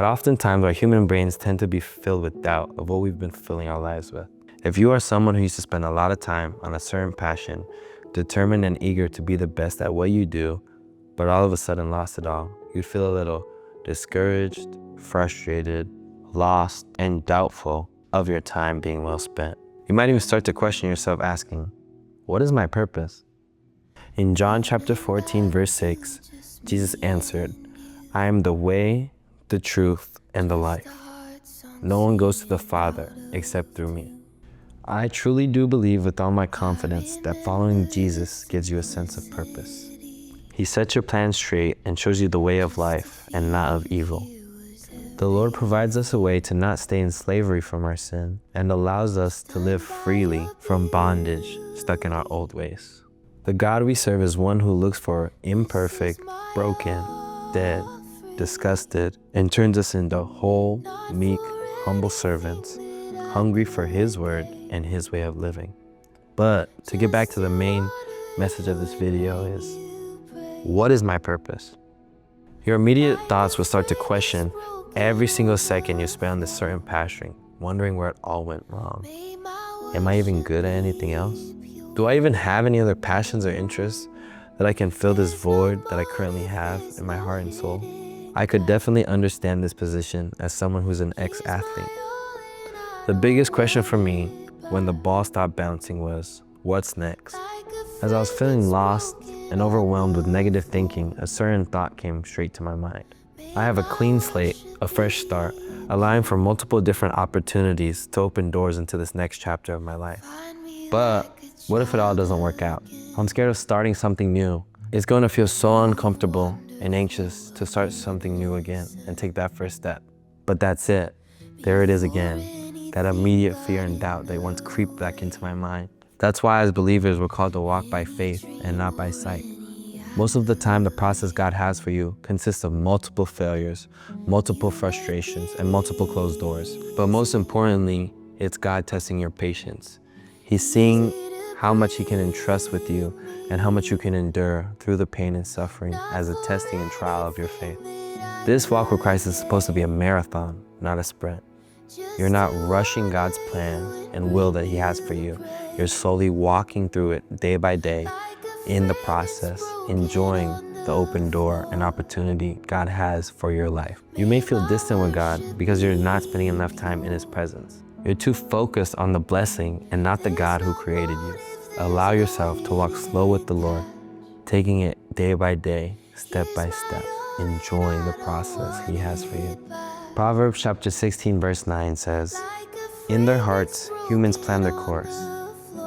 Oftentimes, our human brains tend to be filled with doubt of what we've been filling our lives with. If you are someone who used to spend a lot of time on a certain passion, determined and eager to be the best at what you do, but all of a sudden lost it all, you'd feel a little discouraged, frustrated, lost, and doubtful of your time being well spent. You might even start to question yourself asking, what is my purpose? In John chapter 14, verse 6, Jesus answered, I am the way, the truth, and the life. No one goes to the Father except through me. I truly do believe with all my confidence that following Jesus gives you a sense of purpose. He sets your plans straight and shows you the way of life and not of evil. The Lord provides us a way to not stay in slavery from our sin and allows us to live freely from bondage stuck in our old ways. The God we serve is one who looks for imperfect, broken, dead, disgusted, and turns us into whole, meek, humble servants, hungry for His word and His way of living. But to get back to the main message of this video is, what is my purpose? Your immediate thoughts will start to question every single second you spend on this certain pasturing, wondering where it all went wrong. Am I even good at anything else? Do I even have any other passions or interests that I can fill this void that I currently have in my heart and soul? I could definitely understand this position as someone who's an ex-athlete. The biggest question for me when the ball stopped bouncing was, what's next? As I was feeling lost and overwhelmed with negative thinking, a certain thought came straight to my mind. I have a clean slate, a fresh start, allowing for multiple different opportunities to open doors into this next chapter of my life. But what if it all doesn't work out? I'm scared of starting something new. It's going to feel so uncomfortable and anxious to start something new again and take that first step. But that's it. There it is again. That immediate fear and doubt that once creeped back into my mind. That's why as believers we're called to walk by faith and not by sight. Most of the time the process God has for you consists of multiple failures, multiple frustrations, and multiple closed doors. But most importantly, it's God testing your patience. He's seeing how much He can entrust with you and how much you can endure through the pain and suffering as a testing and trial of your faith. This walk with Christ is supposed to be a marathon, not a sprint. You're not rushing God's plan and will that He has for you. You're slowly walking through it day by day, in the process, enjoying the open door and opportunity God has for your life. You may feel distant with God because you're not spending enough time in His presence. You're too focused on the blessing and not the God who created you. Allow yourself to walk slow with the Lord, taking it day by day, step by step, enjoying the process He has for you. Proverbs chapter 16 verse 9 says, in their hearts humans plan their course,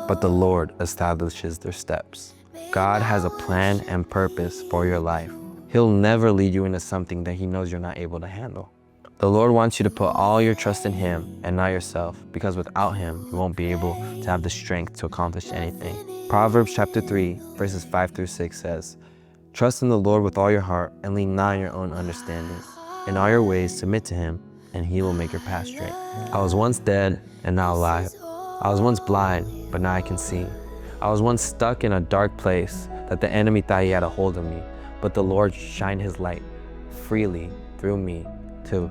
but the Lord establishes their steps. God has a plan and purpose for your life. He'll never lead you into something that He knows you're not able to handle. The Lord wants you to put all your trust in Him and not yourself, because without Him, you won't be able to have the strength to accomplish anything. Proverbs chapter 3, verses 5 through 6 says, trust in the Lord with all your heart and lean not on your own understanding. In all your ways submit to Him, and He will make your path straight. I was once dead and now alive. I was once blind, but now I can see. I was once stuck in a dark place that the enemy thought he had a hold of me, but the Lord shined His light freely through me to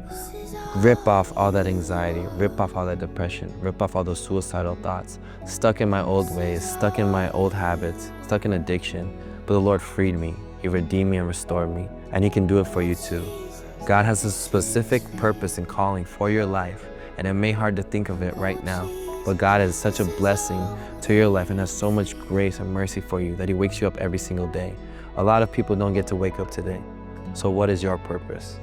rip off all that anxiety, rip off all that depression, rip off all those suicidal thoughts, stuck in my old ways, stuck in my old habits, stuck in addiction. But the Lord freed me. He redeemed me and restored me, and He can do it for you too. God has a specific purpose and calling for your life, and it may be hard to think of it right now, but God is such a blessing to your life and has so much grace and mercy for you that He wakes you up every single day. A lot of people don't get to wake up today. So what is your purpose?